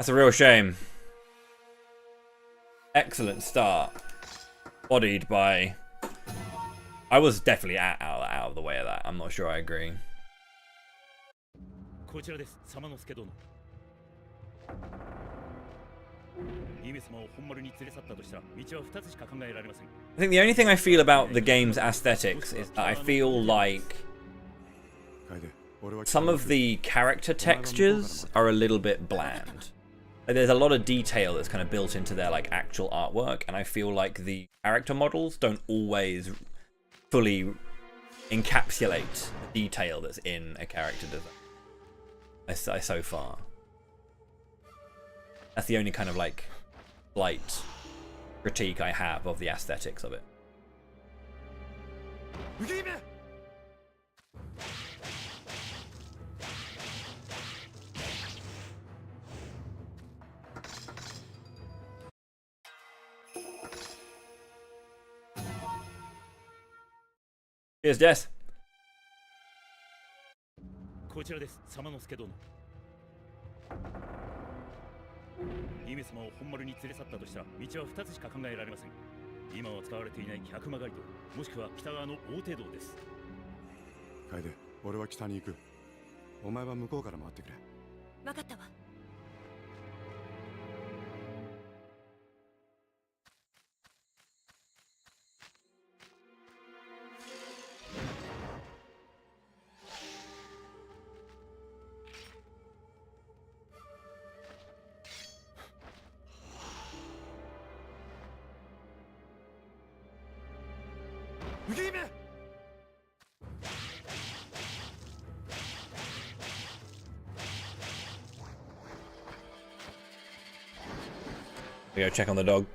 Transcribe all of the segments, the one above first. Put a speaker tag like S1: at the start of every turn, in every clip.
S1: That's a real shame. Excellent start. Bodied by... I was definitely out of the way of that. I'm not sure I agree. I think the only thing I feel about the game's aesthetics is that I feel like some of the character textures are a little bit bland. Like, there's a lot of detail that's kind of built into their like actual artwork, and I feel like the character models don't always fully encapsulate the detail that's in a character design. So far, that's the only kind of like slight critique I have of the aesthetics of it. Cheers, Jess. I We go check on the dog.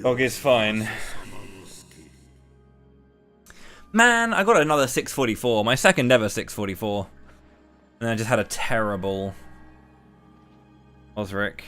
S1: Dog is fine. Man, I got another 644, my second ever 644. And I just had a terrible Osric.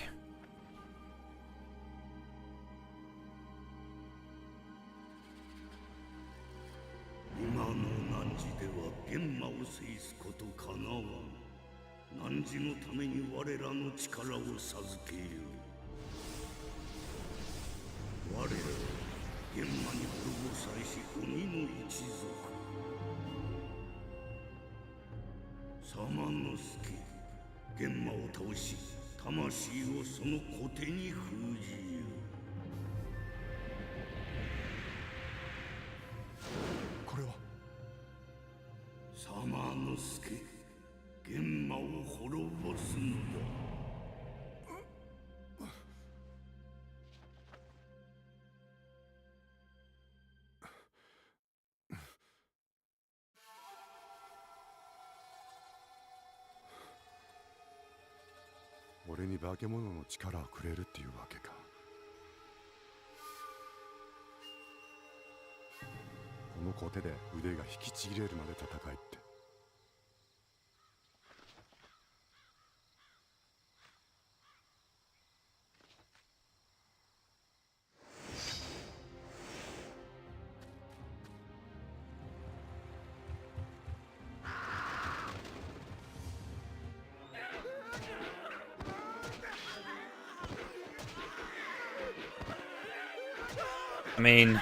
S2: 俺に化け物の力をくれるっていうわけか。この小手で腕が引きちぎれるまで戦いって。
S1: I mean,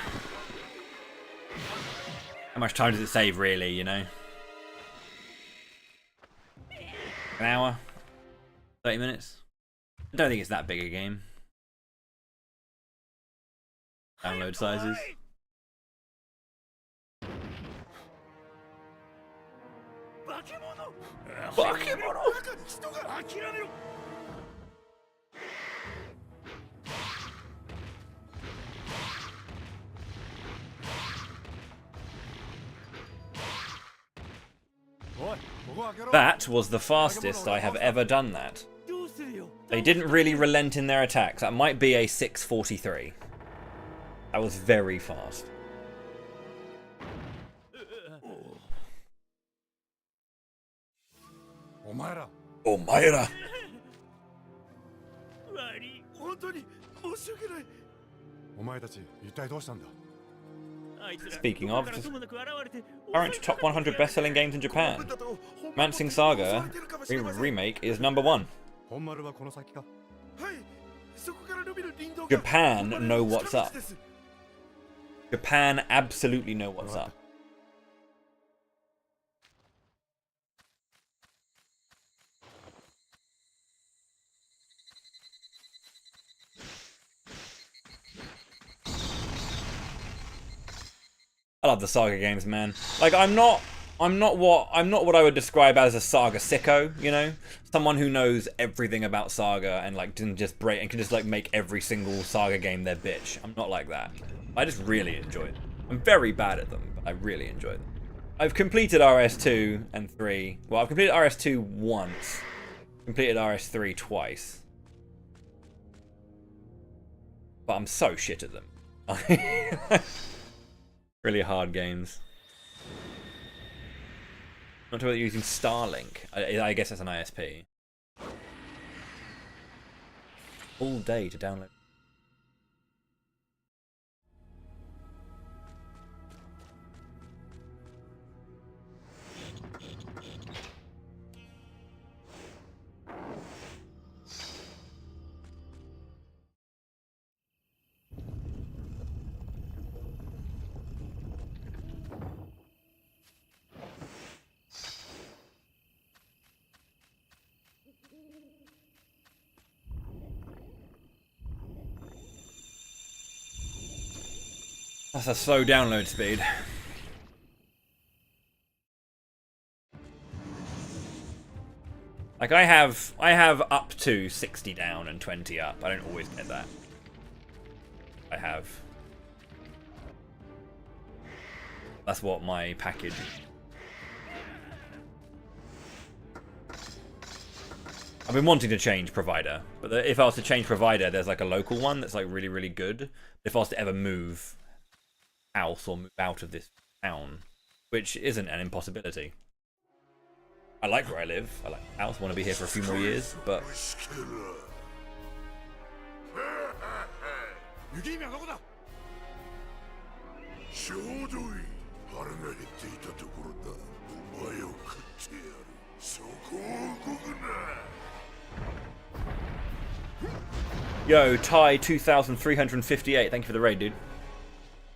S1: how much time does it save, really, you know? An hour? 30 minutes? I don't think it's that big a game. Download sizes. That was the fastest I have ever done that. They didn't really relent in their attacks. That might be a 643. That was very fast. Omaera.
S2: お前たち一体どうしたんだ。
S1: Speaking of, current top 100 best-selling games in Japan. Mansing Saga remake is #1. Japan know what's up. Japan absolutely know what's up. I love the Saga games, man. Like I'm not what I would describe as a Saga sicko, you know? Someone who knows everything about Saga and like can just like make every single Saga game their bitch. I'm not like that. I just really enjoy them. I'm very bad at them, but I really enjoy them. I've completed RS2 and 3. Well, I've completed RS2 once. Completed RS3 twice. But I'm so shit at them. Really hard games. Not about using Starlink. I guess that's an ISP. All day to download. That's a slow download speed. Like I have up to 60 down and 20 up. I don't always get that. I have. That's what my package. I've been wanting to change provider, but if I was to change provider, there's like a local one that's like really, really good. If I was to ever move house or move out of this town, which isn't an impossibility. I like where I live. I like the house. Want to be here for a few more years, but yo, Ty 2358. Thank you for the raid, dude.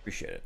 S1: Appreciate it.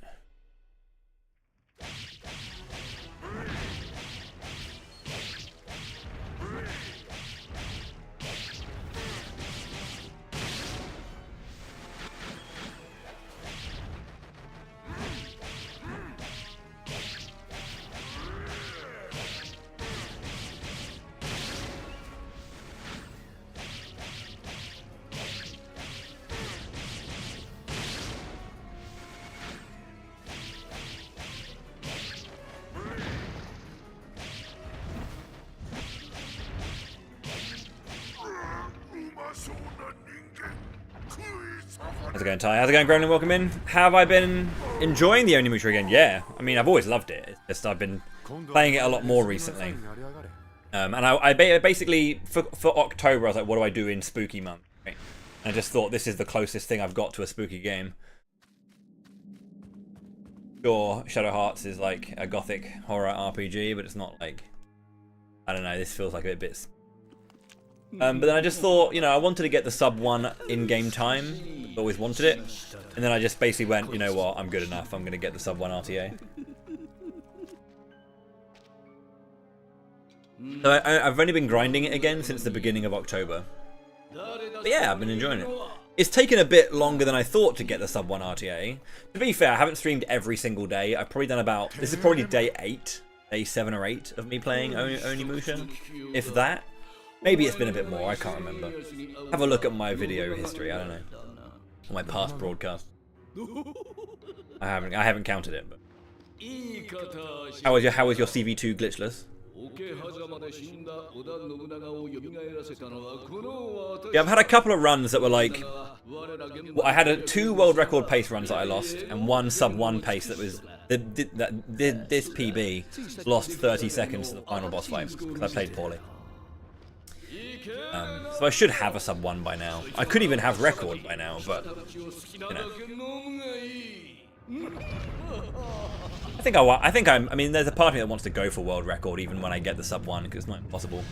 S1: How's it going, Ty? How's it going, Gremlin? Welcome in. Have I been enjoying the Onimusha again? Yeah. I mean, I've always loved it. It's just I've been playing it a lot more recently. And I basically, for October, I was like, what do I do in spooky month? Right? And I just thought this is the closest thing I've got to a spooky game. Sure, Shadow Hearts is like a gothic horror RPG, but it's not like, I don't know, this feels like a bit. But then I just thought, you know, I wanted to get the sub 1 in-game time. Always wanted it. And then I just basically went, you know what, I'm good enough. I'm going to get the sub 1 RTA. So I've only been grinding it again since the beginning of October. But yeah, I've been enjoying it. It's taken a bit longer than I thought to get the sub 1 RTA. To be fair, I haven't streamed every single day. I've probably done about, this is probably day 8, day 7 or 8 of me playing Onimusha. If that. Maybe it's been a bit more, I can't remember. Have a look at my video history, I don't know. My past broadcast. I haven't counted it, but. How was your CV2 glitchless? Yeah, I've had a couple of runs that were like, well, I had 2 world record pace runs that I lost, and 1 sub 1 pace that was this PB lost 30 seconds to the final boss fight because I played poorly. So I should have a sub 1 by now. I could even have record by now, but you know. I mean, there's a part of me that wants to go for world record even when I get the sub 1 because it's not impossible.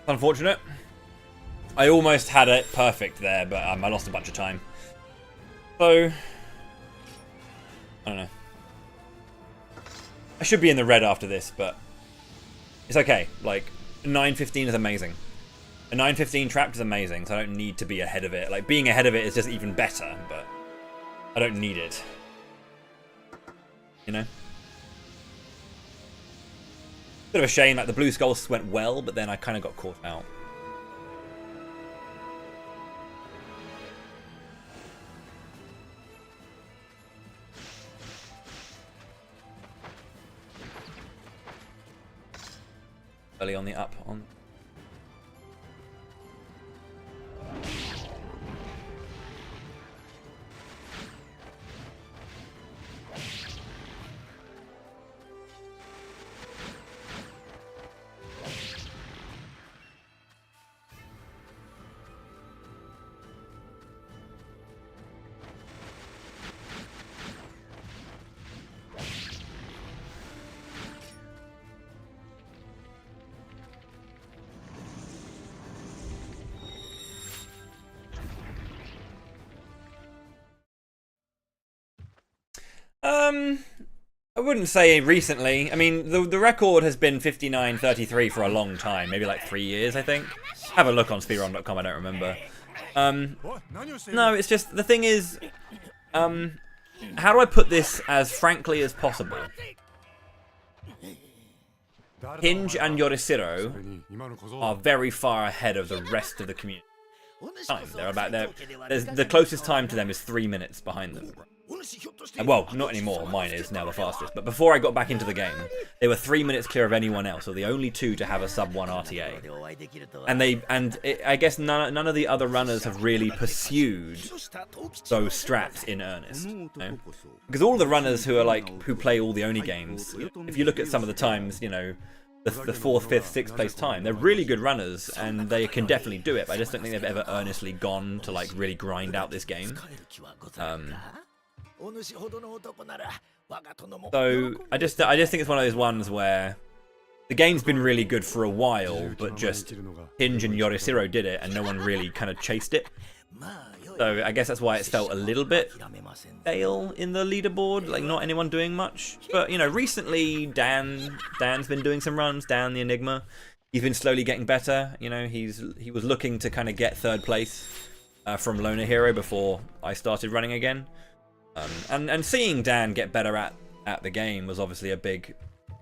S1: Unfortunate. I almost had it perfect there, but I lost a bunch of time. So, I don't know. I should be in the red after this, but it's okay. Like, 9:15 is amazing. A 9:15 trapped is amazing, so I don't need to be ahead of it. Like, being ahead of it is just even better, but I don't need it. You know? Bit of a shame, like the blue skulls went well, but then I kind of got caught out. Early on the up on. I wouldn't say recently. I mean, the record has been 59:33 for a long time, maybe like 3 years, I think. Have a look on speedrun.com, I don't remember. No, it's just, the thing is, how do I put this as frankly as possible? Hinge and Yorishiro are very far ahead of the rest of the community. They're about the closest time to them is 3 minutes behind them. Well, not anymore. Mine is now the fastest. But before I got back into the game, they were 3 minutes clear of anyone else, or the only 2 to have a sub 1 RTA. And I guess none of the other runners have really pursued those straps in earnest. You know? Because all the runners who play all the Oni games, if you look at some of the times, you know, the 4th, 5th, 6th place time. They're really good runners, and they can definitely do it, but I just don't think they've ever earnestly gone to like really grind out this game. So I just think it's one of those ones where the game's been really good for a while, but just Hinge and Yorishiro did it, and no one really kind of chased it. So I guess that's why it's felt a little bit stale in the leaderboard, like not anyone doing much. But you know, recently Dan's been doing some runs. Dan the Enigma, he's been slowly getting better. You know, he was looking to kind of get 3rd place from Loner Hero before I started running again. And seeing Dan get better at the game was obviously a big,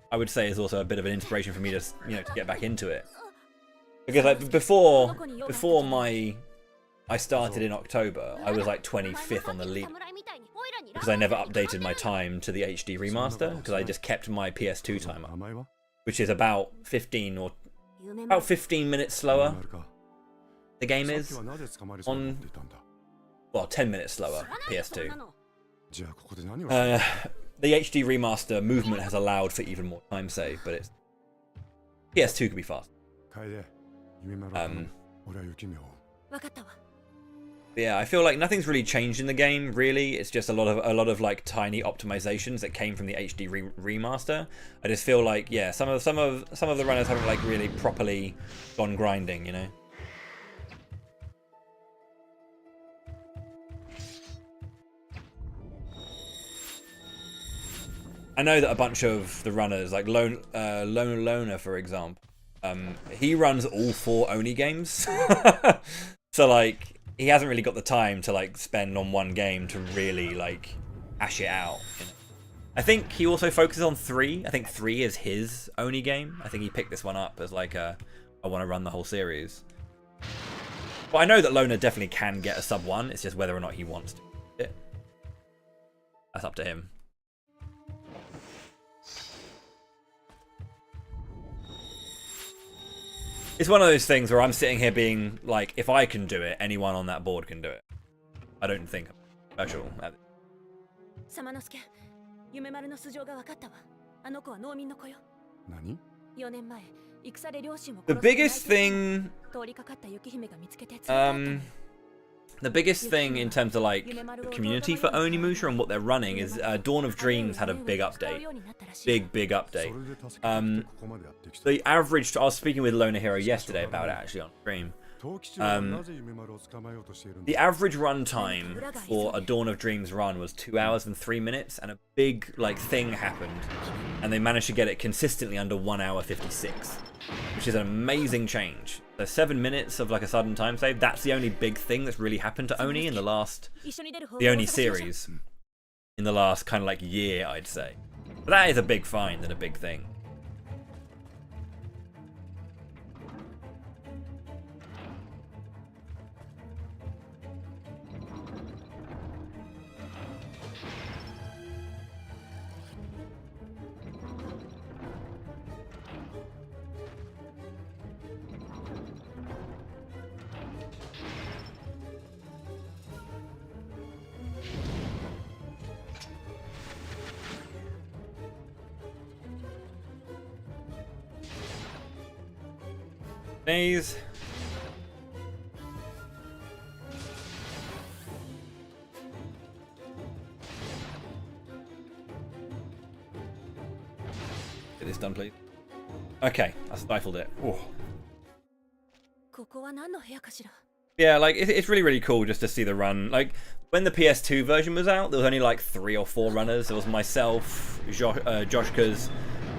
S1: I would say, is also a bit of an inspiration for me to to get back into it. Because like before I started in October, I was like 25th on the lead because I never updated my time to the HD remaster because I just kept my PS2 timer, which is about 15 minutes slower. The game is on, well, 10 minutes slower PS2. The HD remaster movement has allowed for even more time save, but it's PS2 could be fast. Yeah, I feel like nothing's really changed in the game. Really, it's just a lot of like tiny optimizations that came from the HD remaster. I just feel like some of the runners haven't like really properly gone grinding, you know. I know that a bunch of the runners, like Loner, for example, he runs all 4 Oni games. So like he hasn't really got the time to like spend on one game to really like hash it out. You know? I think he also focuses on 3. I think 3 is his Oni game. I think he picked this one up as like I want to run the whole series. But I know that Loner definitely can get a sub 1. It's just whether or not he wants to. That's up to him. It's one of those things where I'm sitting here being like, if I can do it, anyone on that board can do it. I don't think I'm special. The biggest thing in terms of like the community for Onimusha and what they're running is Dawn of Dreams had a big update. Big update. The average, I was speaking with Loner Hero yesterday about it actually on stream. The average run time for a Dawn of Dreams run was 2 hours and 3 minutes, and a big like thing happened, and they managed to get it consistently under 1 hour 56, which is an amazing change. So 7 minutes of like a sudden time save. That's the only big thing that's really happened to Oni in the Oni series in the last kind of like year, I'd say. But that is a big find and a big thing. These. Get this done, please. Okay, I stifled it. Ooh. Yeah, like it's really cool just to see the run. Like when the PS2 version was out, there was only like 3 or 4 runners. There was myself, Joshka's,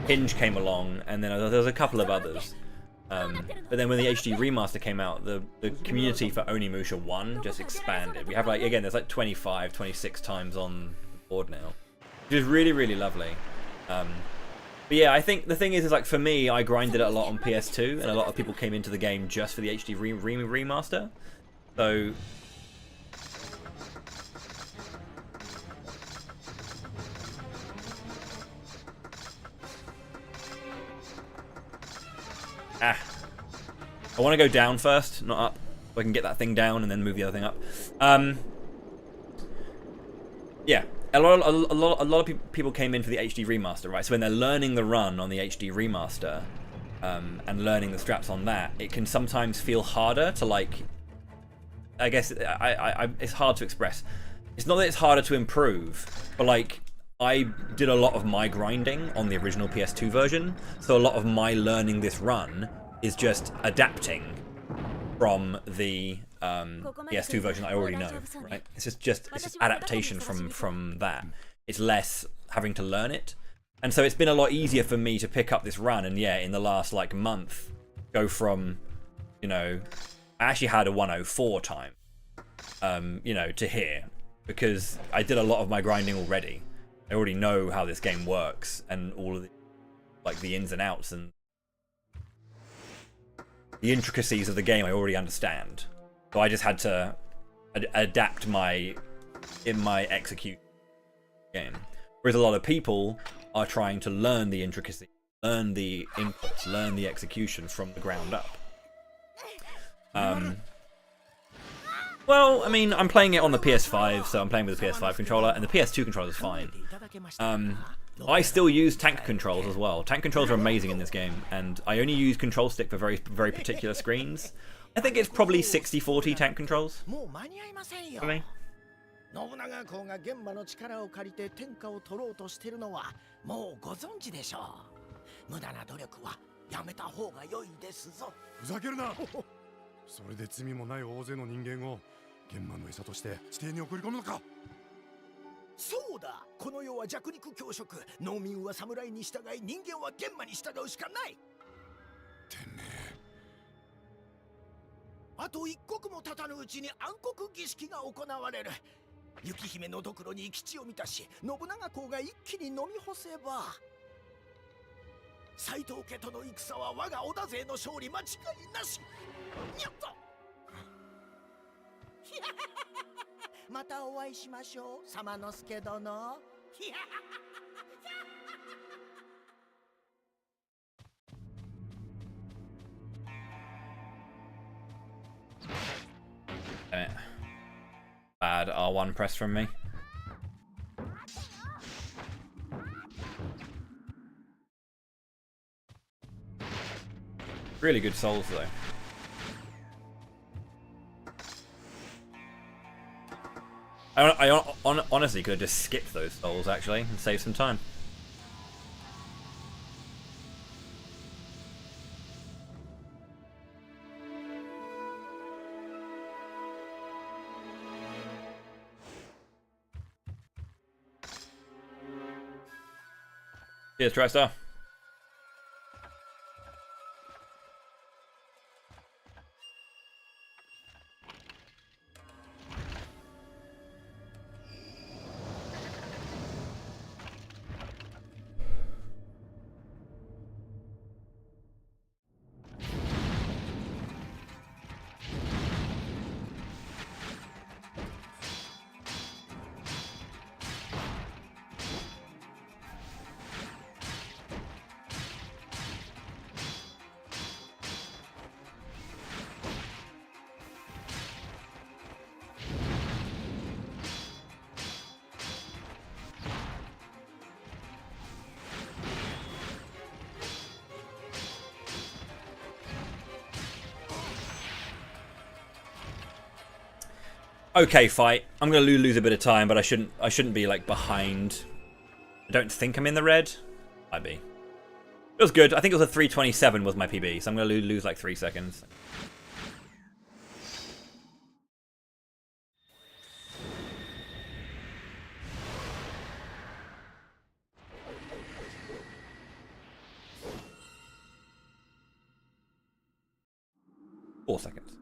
S1: Hinge came along, and then there was a couple of others. But then when the HD remaster came out, the community for Onimusha 1 just expanded. We have like, again, there's like 25, 26 times on the board now, which is really lovely. But yeah, I think the thing is like for me, I grinded it a lot on PS2, and a lot of people came into the game just for the HD remaster. So I want to go down first, not up, so I can get that thing down and then move the other thing up. Yeah, a lot of people came in for the HD remaster, right? So when they're learning the run on the HD remaster, and learning the straps on that, it can sometimes feel harder to like. I guess it's hard to express. It's not that it's harder to improve, but like I did a lot of my grinding on the original PS2 version, so a lot of my learning this run is just adapting from the PS2 version I already know, right? It's just adaptation from that. It's less having to learn it. And so it's been a lot easier for me to pick up this run, and yeah, in the last like month, go from, you know, I actually had a 104 time, you know, to here, because I did a lot of my grinding already. I already know how this game works and all of the, like the ins and outs and the intricacies of the game I already understand. So I just had to adapt my execute game. Whereas a lot of people are trying to learn the intricacy, learn the inputs, learn the execution from the ground up. Well, I mean, I'm playing it on the PS5, so I'm playing with the PS5 controller, and the PS2 controller is fine. I still use tank controls as well. Tank controls are amazing in this game, and I only use control stick for very, very particular screens. I think it's probably 60-40 tank controls for me.
S3: 信長公が玄馬の力を借りて天下を取ろうとしているのはもうご存知でしょう。無駄な努力はやめた方が良いですぞ。
S2: ふざけるな。それで罪もない大勢の人間を玄馬の餌として地底に送り込むのか。
S3: そうだ、この世は弱肉強食。農民は侍に従い、人間は玄馬に従うしかない。
S2: てめえ。
S3: あと一刻も経たぬうちに暗黒儀式が行われる。雪姫のドクロに生き血を満たし、信長公が一気に飲み干せば、斎藤家との戦は我が織田勢の勝利間違いなし。やった。またお会いしましょう、様之助殿。
S1: Damn it. Bad R1 press from me. Really good souls though. I honestly could have just skipped those souls actually and saved some time. Cheers, TriStar. Okay, fight. I'm gonna lose a bit of time, but I shouldn't be like behind. I don't think I'm in the red. Might be. It was good. I think it was a 3:27 was my PB, so I'm gonna lose like 3 seconds. Four seconds.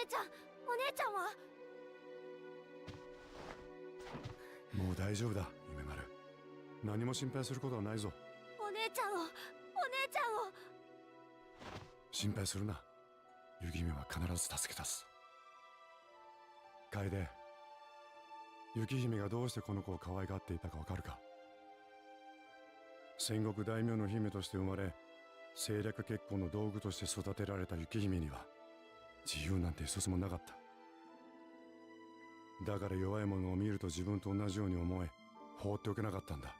S4: ちゃん、お姉ちゃんは？
S2: もう大丈夫だ、夢丸。何も心配することはないぞ。
S4: お姉ちゃんを、お姉ちゃんを。
S2: 心配するな。雪姫は必ず助け出す。楓、雪姫がどうしてこの子を可愛がっていたかわかるか？戦国大名の姫として生まれ、政略結婚の道具として育てられた雪姫には自由なんて一つもなかった。だから弱い者を見ると自分と同じように思え、放っておけなかったんだ。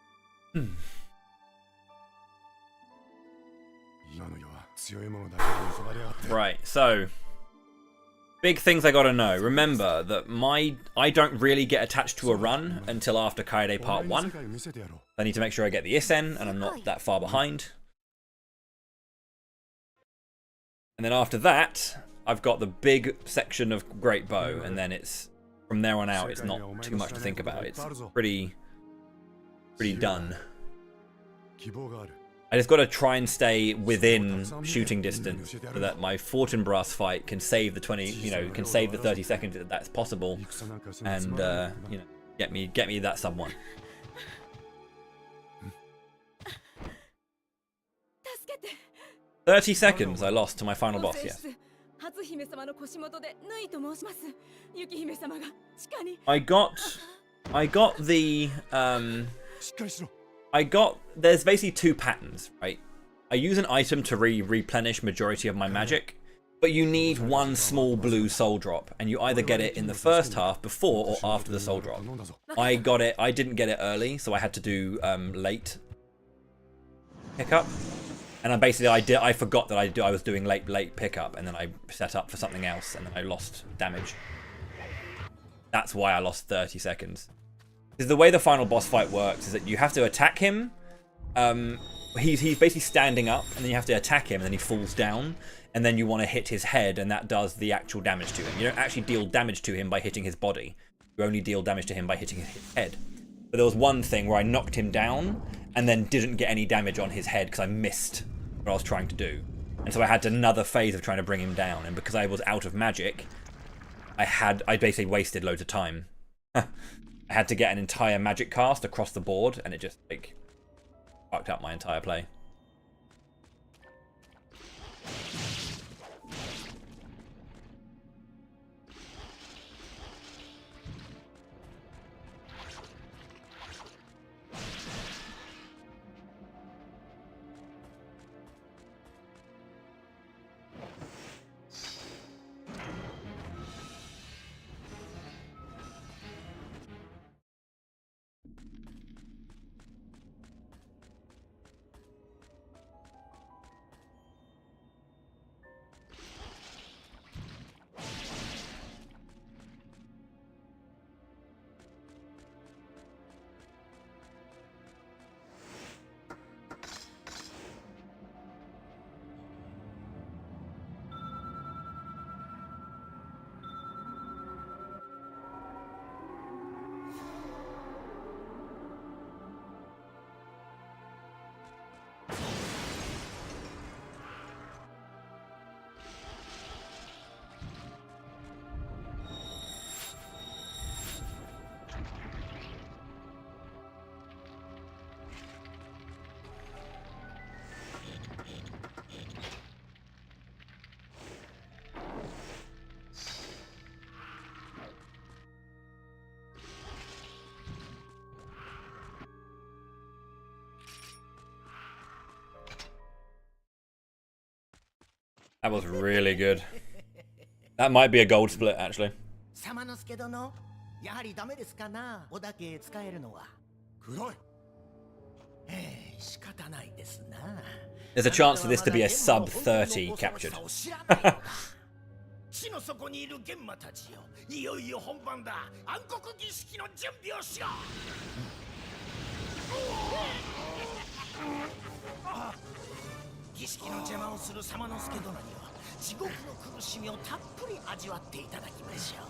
S2: 今の世は強い者だけに結ばれやがって。
S1: Right, so big things I gotta know. Remember that I don't really get attached to a run until after Kaede Part 1. I need to make sure I get the Isen and I'm not that far behind. And then after that, I've got the big section of Great Bow, and then it's from there on out, it's not too much to think about. It's pretty done. I just got to try and stay within shooting distance so that my Fortinbras fight can save the 20, can save the 30 seconds that that's possible, and get me that someone. 30 seconds I lost to my final boss, yes. I got the there's basically two patterns, right? I use an item to replenish majority of my magic, but you need one small blue soul drop, and you either get it in the first half before or after the soul drop. I didn't get it early, so I had to do late pickup. And I forgot that I was doing late pickup, and then I set up for something else, and then I lost damage. That's why I lost 30 seconds. Because the way the final boss fight works is that you have to attack him. He's basically standing up, and then you have to attack him, and then he falls down, and then you want to hit his head, and that does the actual damage to him. You don't actually deal damage to him by hitting his body. You only deal damage to him by hitting his head. But there was one thing where I knocked him down, and then didn't get any damage on his head because I missed what I was trying to do. And so I had another phase of trying to bring him down, and because I was out of magic, I basically wasted loads of time. I had to get an entire magic cast across the board, and it just like fucked up my entire play. That was really good. That might be a gold split, actually. There's a chance for this to be a sub 30 captured.
S3: 地の底にいる玄馬たちよ、いよいよ本番だ。暗黒儀式の準備をしろ。儀式の邪魔をする様之助殿には地獄の苦しみをたっぷり味わっていただきましょう。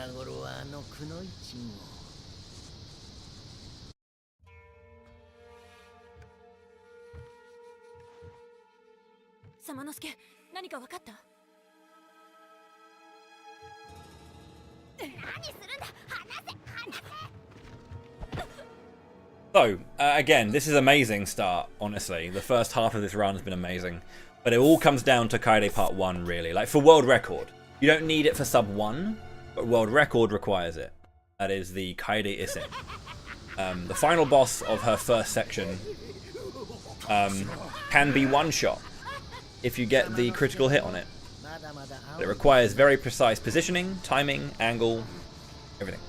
S3: 今頃はあのくのいちも
S4: 様之助、何か分かった？何するんだ、離せ、離せ。
S1: So, again, this is amazing start, honestly. The first half of this run has been amazing. But it all comes down to Kaede Part 1, really. Like, for world record. You don't need it for sub 1, but world record requires it. That is the Kaede Isin. The final boss of her first section can be one-shot if you get the critical hit on it. But it requires very precise positioning, timing, angle, everything.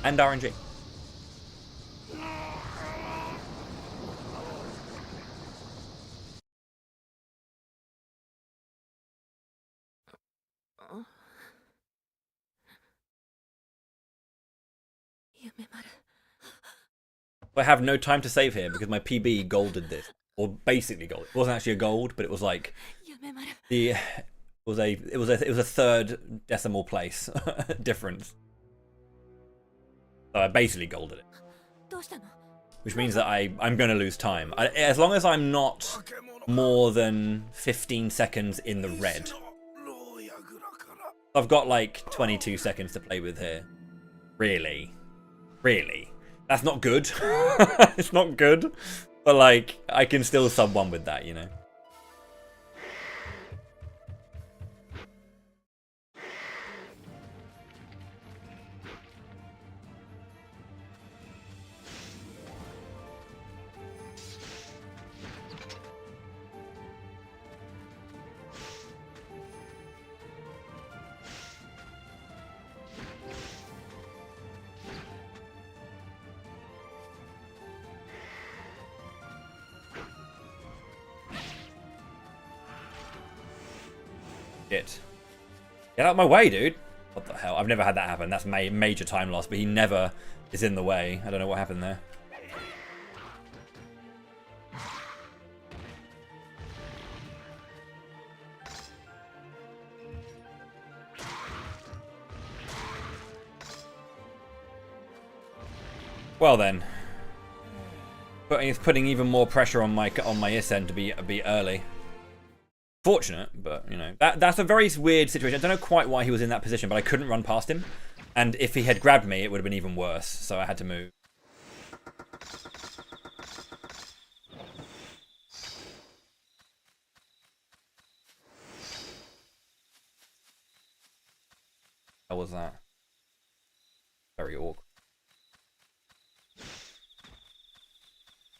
S1: And RNG. I have no time to save here because my PB golded this, or basically gold. It wasn't actually a gold, but it was like it was a third decimal place difference. So I basically golded it, which means that I'm going to lose time. As long as I'm not more than 15 seconds in the red. I've got like 22 seconds to play with here. Really? That's not good. It's not good. But like, I can still sub 1 with that, you know? Shit. Get out of my way, dude. What the hell? I've never had that happen. That's major time loss, but he never is in the way. I don't know what happened there. Well then. Putting even more pressure on my Isen to be early. Fortunate, but you know that's a very weird situation. I don't know quite why he was in that position, but I couldn't run past him, and if he had grabbed me, it would have been even worse. So I had to move. How was that? Very awkward.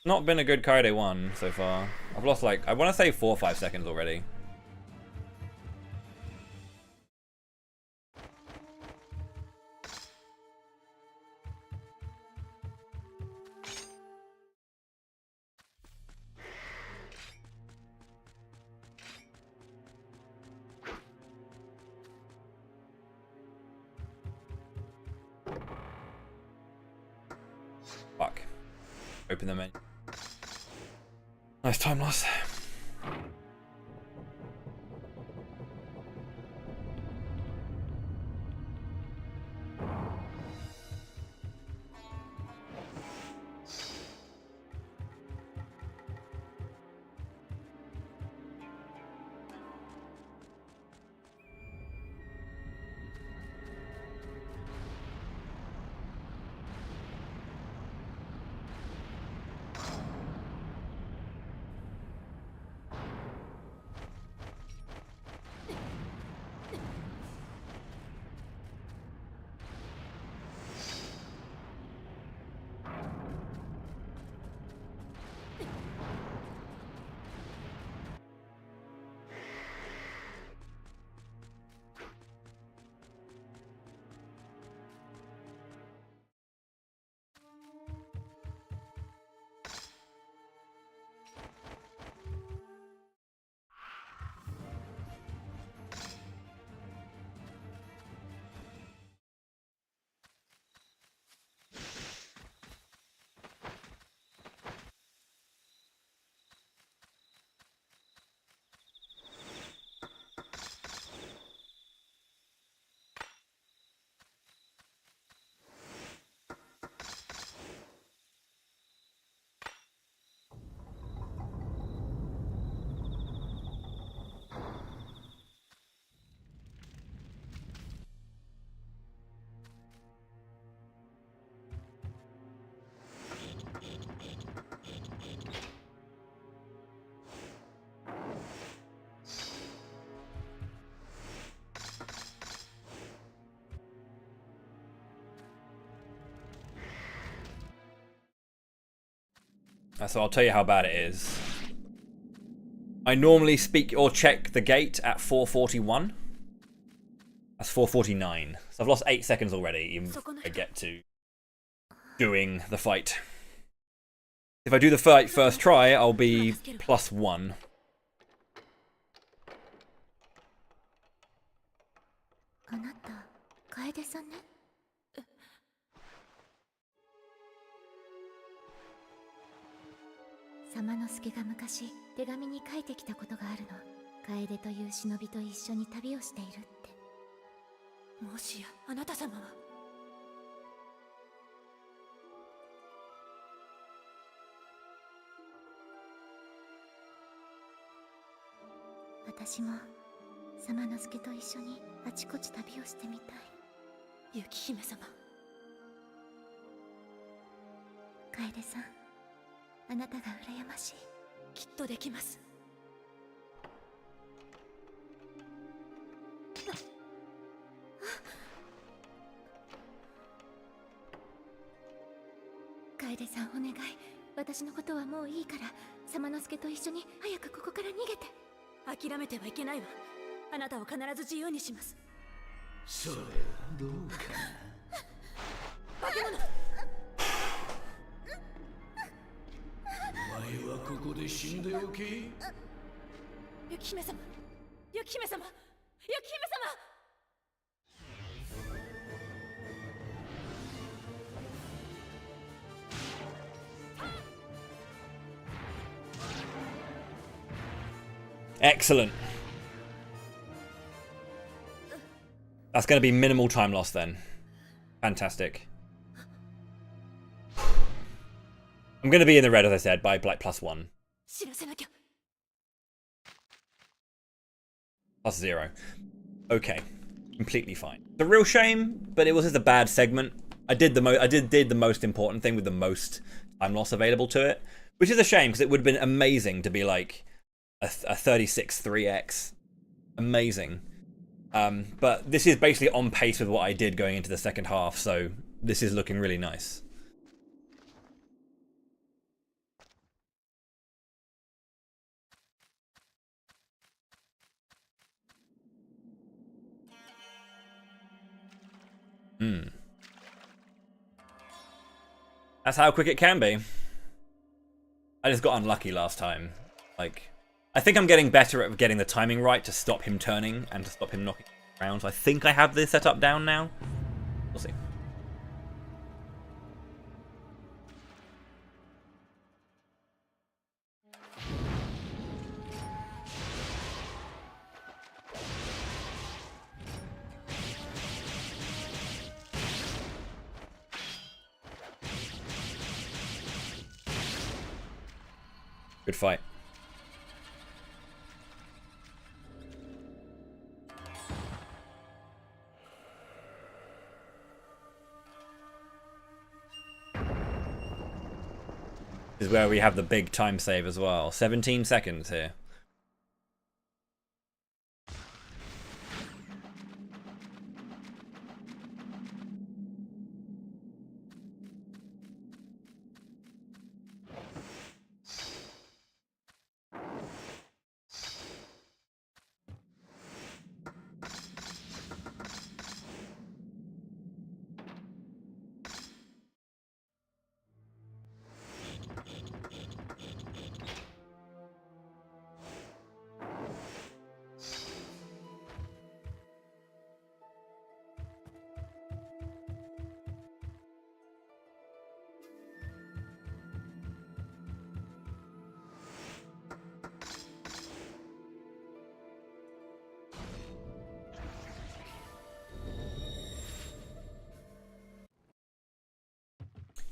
S1: Not been a good Kaede 1 so far. I've lost like, I want to say 4 or 5 seconds already. Fuck. Open the menu. Nice time loss. So I'll tell you how bad it is. I normally speak or check the gate at 4:41. That's 4:49. So I've lost 8 seconds already, even before I get to doing the fight. If I do the fight first try, I'll be +1.
S4: あなた、楓さんね。様之助が昔手紙に書いてきたことがあるの。楓という忍びと一緒に旅をしているって。もしやあなた様は。私も様之助と一緒にあちこち旅をしてみたい。雪姫様。楓さん、あなたが羨ましい。きっとできます。楓さん、お願い。私のことはもういいから、様之助と一緒に早くここから逃げて。諦めてはいけないわ。あなたを必ず自由にします。
S3: それはどうかな。
S4: 化け物。
S3: お前はここで死んでおけ。
S4: 雪姫様、雪姫様、雪姫様。
S1: Excellent. That's going to be minimal time loss then. Fantastic. I'm going to be in the red, as I said, by like +1. +0. Okay. Completely fine. It's a real shame, but it was just a bad segment. I did the most important thing with the most time loss available to it, which is a shame because it would have been amazing to be like a 36 3x. Amazing. But this is basically on pace with what I did going into the second half, so this is looking really nice. That's how quick it can be. I just got unlucky last time. Like, I think I'm getting better at getting the timing right to stop him turning and to stop him knocking around. So I think I have this setup down now. We'll see. Good fight. This is where we have the big time save as well. 17 seconds here.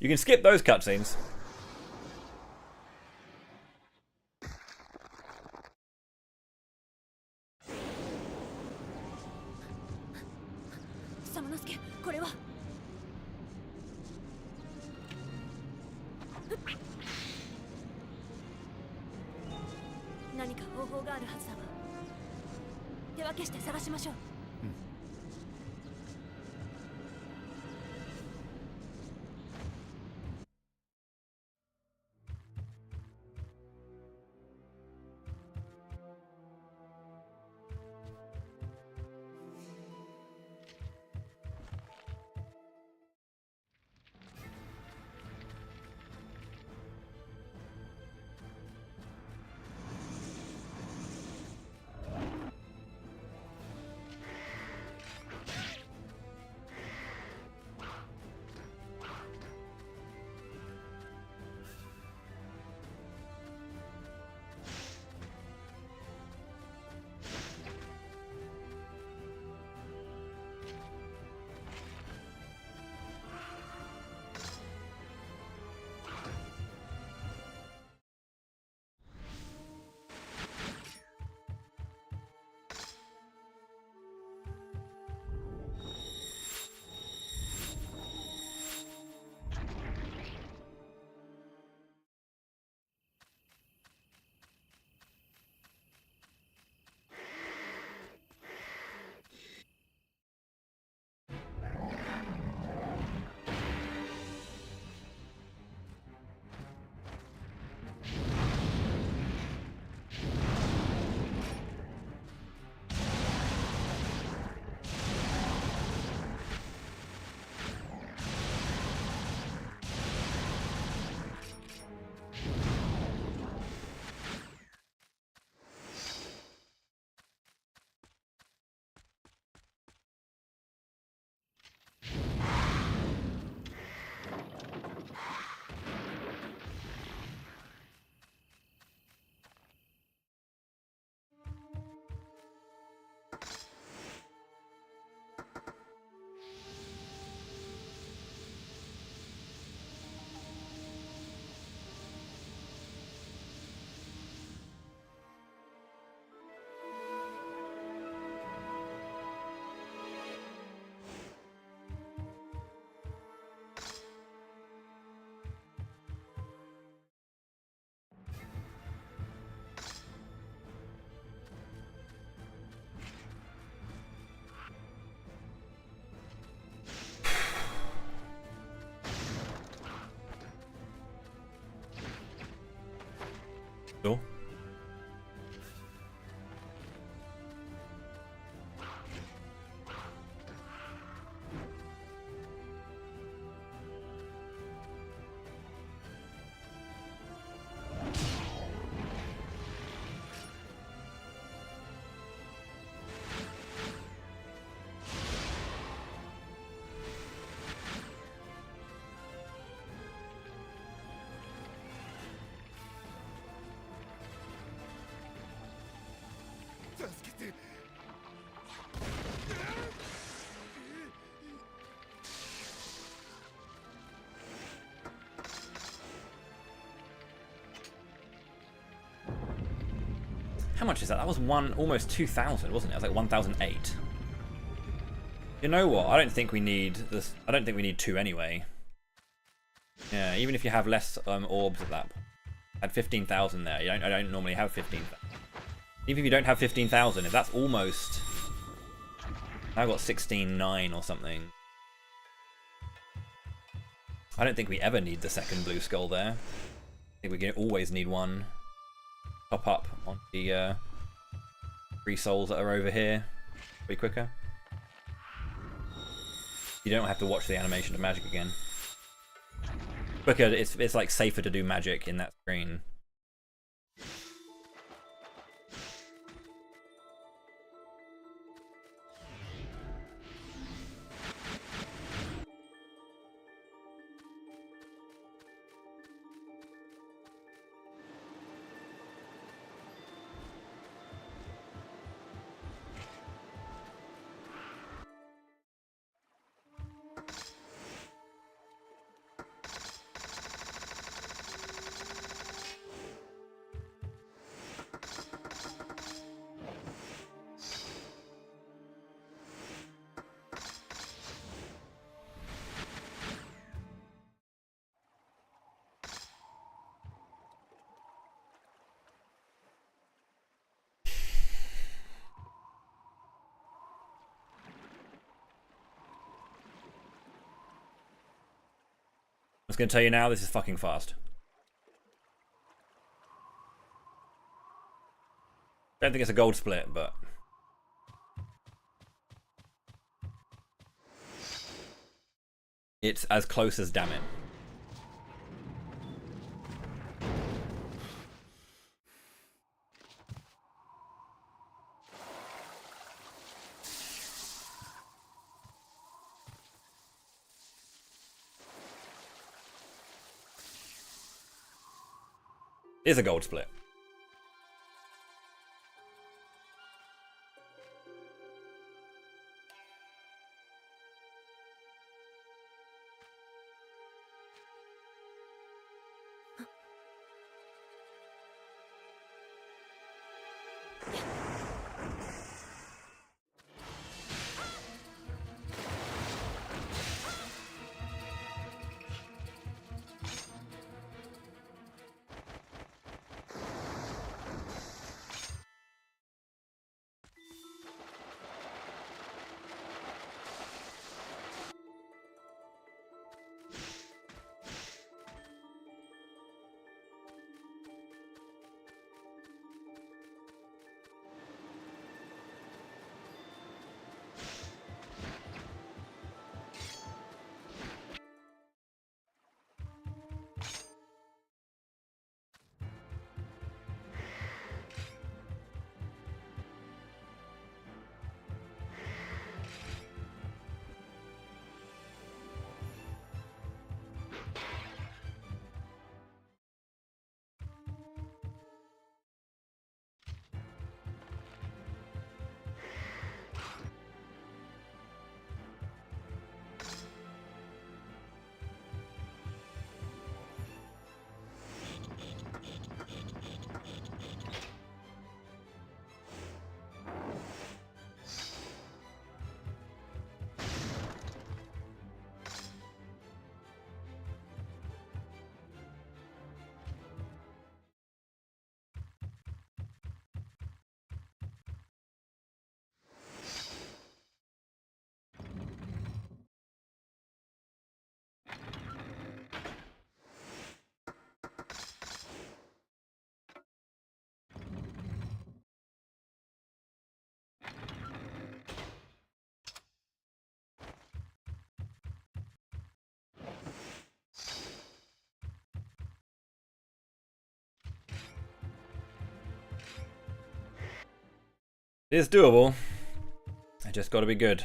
S1: You can skip those cutscenes.
S4: Samanosuke, これは。何か方法があるはずだわ。手分けして探しましょう。
S1: How much is that? That was almost 2,000, wasn't it? It was like 1,008. You know what? I don't think we need this. I don't think we need 2 anyway. Yeah, even if you have less orbs at that point. At 15,000 there. I don't normally have 15,000. Even if you don't have 15,000, if that's almost... I've got 16,900 or something. I don't think we ever need the second blue skull there. I think we can always need one. Pop up on the 3 souls that are over here. Pretty quicker. You don't have to watch the animation of magic again. Quicker, it's like safer to do magic in that screen. I was going to tell you now, this is fucking fast. Don't think it's a gold split, but... It's as close as damn it. Is a gold split. It is doable. I just got to be good.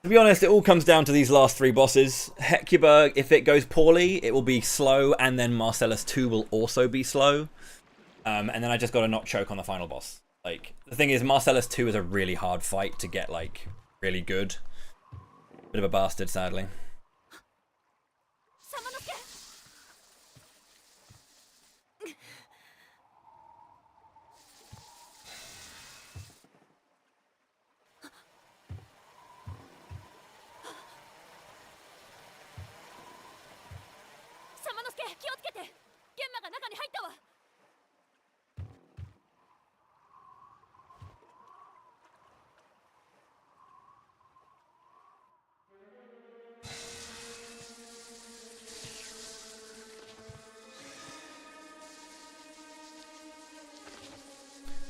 S1: To be honest, it all comes down to these last 3 bosses. Hecuba, if it goes poorly, it will be slow, and then Marcellus 2 will also be slow. And then I just got to not choke on the final boss. Like, the thing is, Marcellus 2 is a really hard fight to get, like, really good. Bit of a bastard, sadly.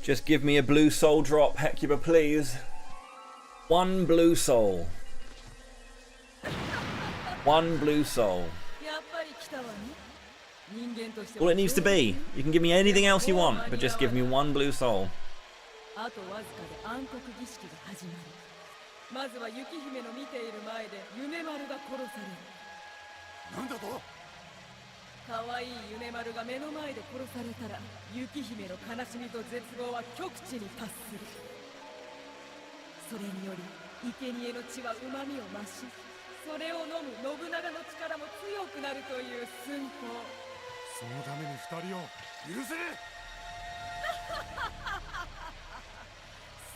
S1: Just give me a blue soul drop, Hecuba, please. 1 blue soul. 1 blue soul. All it needs to be. You can give me anything else you want, but just give me 1 blue soul.
S5: 可愛い夢丸が目の前で殺されたら雪姫の悲しみと絶望は極地に達する。それにより生贄の血は旨みを増し、それを飲む信長の力も強くなるという寸法。
S2: そのために2人を許せ。
S5: さ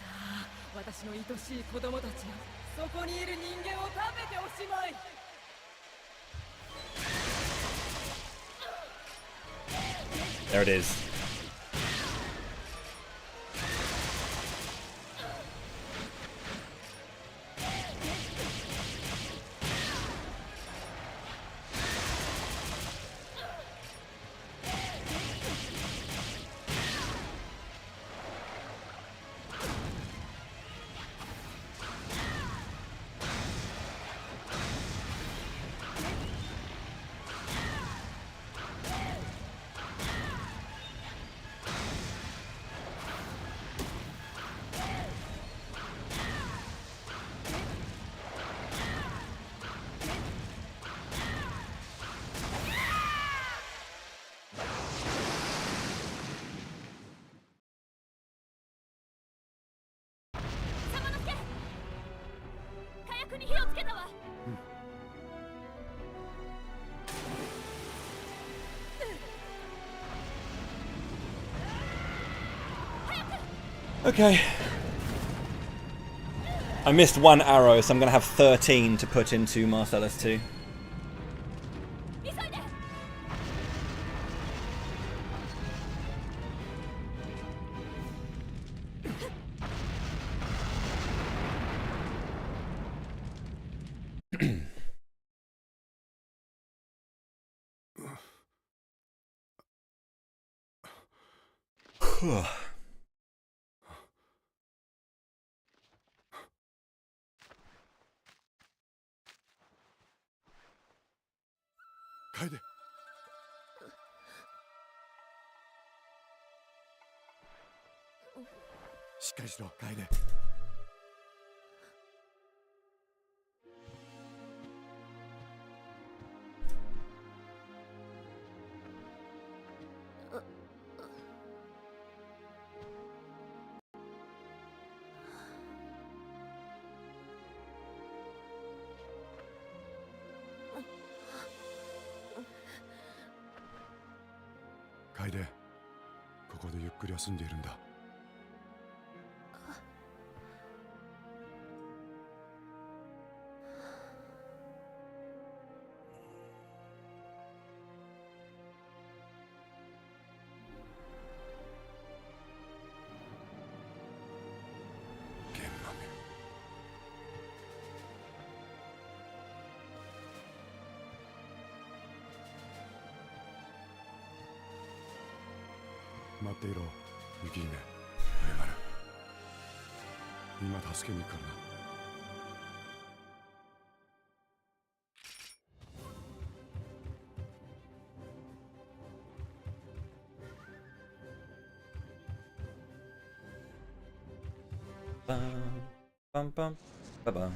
S5: あ、私の愛しい子供たちよ、そこにいる人間を食べておしまい。
S1: There it is. Okay. I missed 1 arrow, so I'm going to have 13 to put into Marcellus 2.
S2: 楓。しっかりしろ、楓。楓、ここでゆっくり休んでいるんだ。待っていろ、雪姫、上丸。今助けに行くからな。
S1: Bum, bum, bum, bum.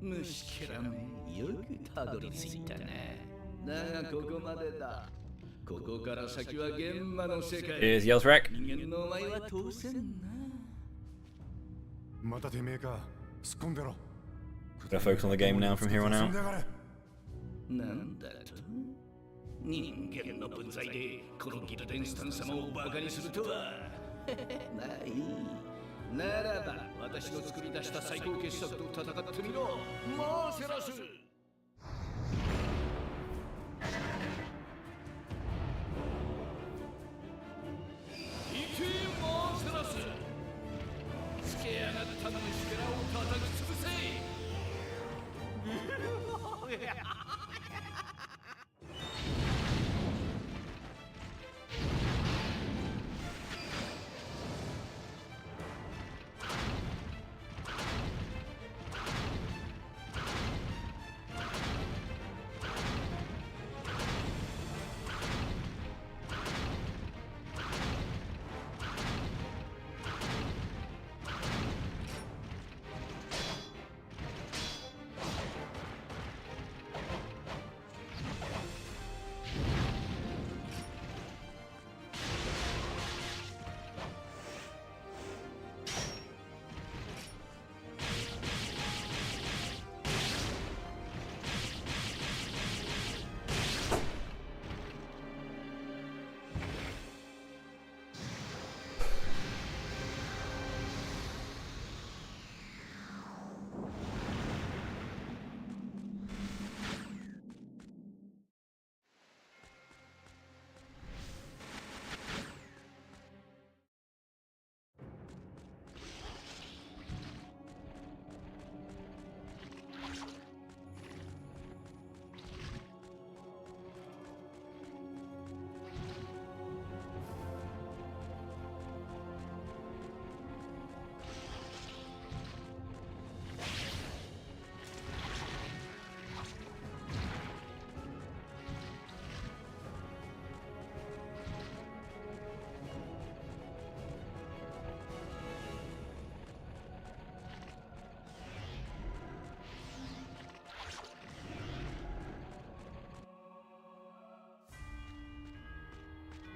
S6: 虫けらめ、よくたどり着いたね。だがここまでだ。ここから先は現場の世界。
S1: Here's Yelthrek.
S6: 人間のお前は当然な。
S2: またてめえか。突っ込んでろ。
S1: Gotta focus on the game now from here on out.
S6: なんだと人間の分際でこのギルデンスタン様をバカにするとは。まあいい。ならば私の作り出した最高傑作と戦ってみろ。もうセラス。行けモンセラス。つけ上がった虫けらを叩き潰せ。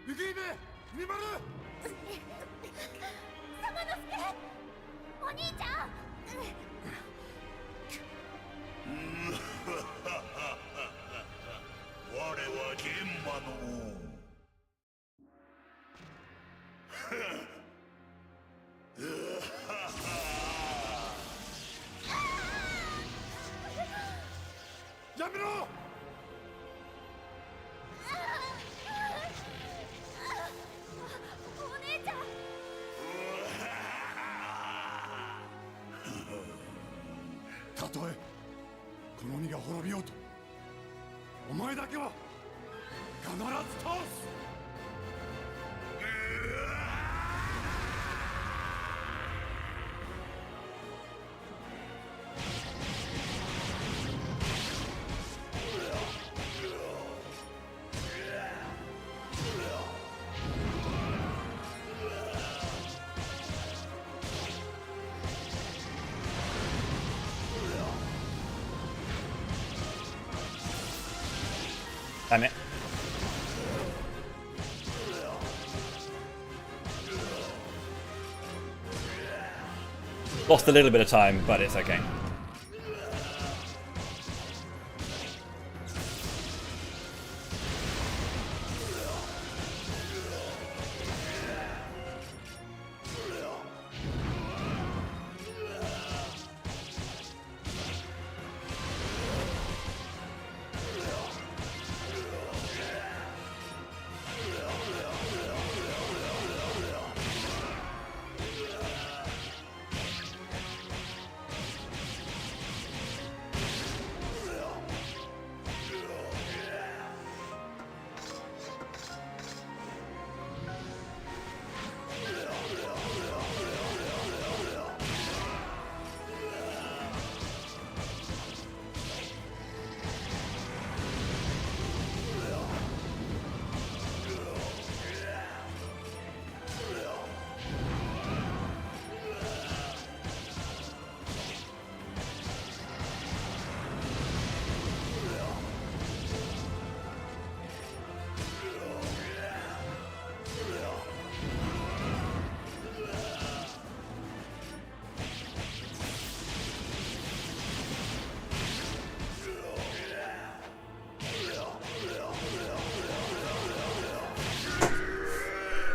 S2: 雪姫、みまる。
S4: サマノスケ、お兄ちゃん。
S7: 我は現場の
S2: やめろ。
S4: お姉ちゃん。
S2: たとえこの鬼が滅びようと、お前だけは必ず倒す。
S1: Damn it. Lost a little bit of time, but it's okay.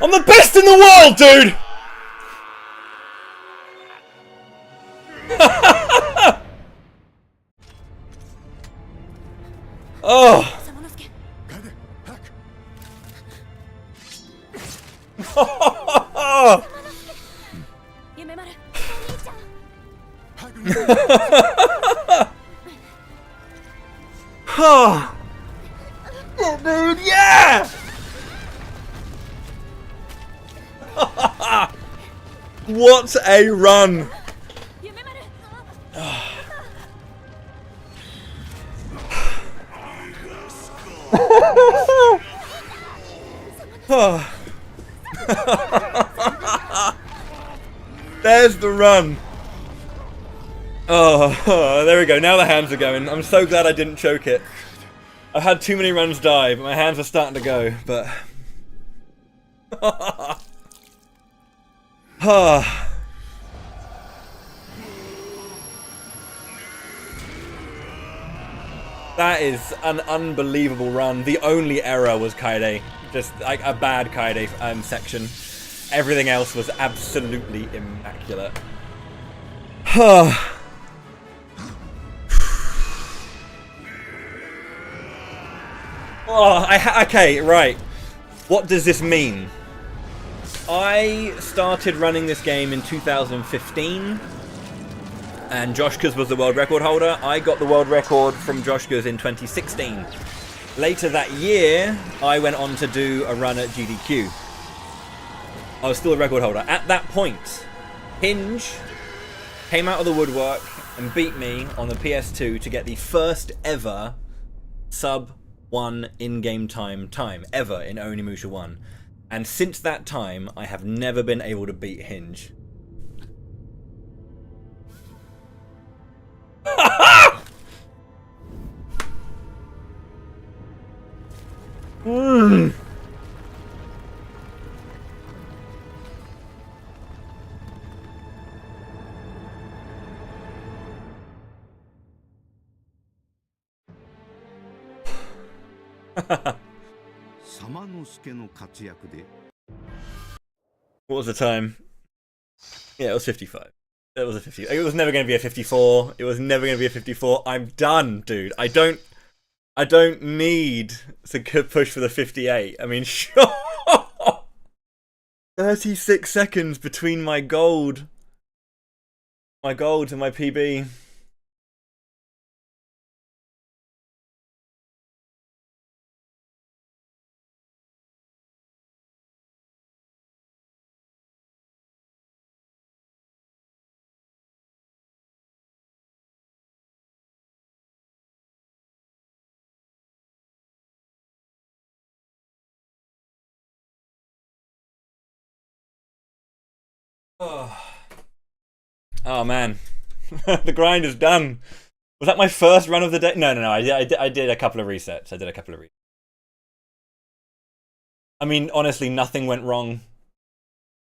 S1: I'm the best in the world, dude! Oh!
S4: サマノスケ
S2: 楓早く
S4: 夢丸お兄ちゃん
S2: 早く逃げろ
S1: Oh, dude, yeah! What a run!
S4: 夢丸
S1: There's the run. Oh, there we go. Now the hands are going. I'm so glad I didn't choke it. I've had too many runs die, but my hands are starting to go. But that is an unbelievable run. The only error was Kaede. Just like a bad Kaede section. Everything else was absolutely immaculate. Okay, right. What does this mean? I started running this game in 2015. And Joshka's was the world record holder. I got the world record from Joshka's in 2016. Later that year, I went on to do a run at GDQ. I was still a record holder. At that point, Hinge came out of the woodwork and beat me on the PS2 to get the first ever sub 1 in-game time ever in Onimusha 1. And since that time, I have never been able to beat Hinge. What was the time? Yeah, it was 55. It was a 50. It was never going to be a 54. It was never going to be a 54. I'm done, dude. I don't need to push for the 58. I mean, sure. 36 seconds between my gold and my PB. Oh man, the grind is done. Was that my first run of the day? No. I did a couple of resets. I mean, honestly, nothing went wrong.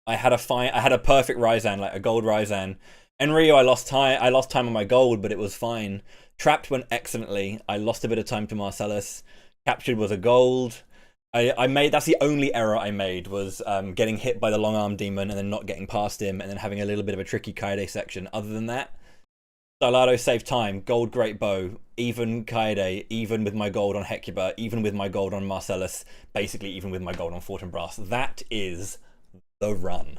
S1: I had a perfect Ryzan, like a gold Ryzan. In Rio, I lost time on my gold, but it was fine. Trapped went excellently. I lost a bit of time to Marcellus. Captured was a gold. That's the only error I made, was getting hit by the long arm demon and then not getting past him and then having a little bit of a tricky Kaede section. Other than that, Stylado saved time, gold great bow, even Kaede, even with my gold on Hecuba, even with my gold on Marcellus, basically even with my gold on Fortinbras. That is the run.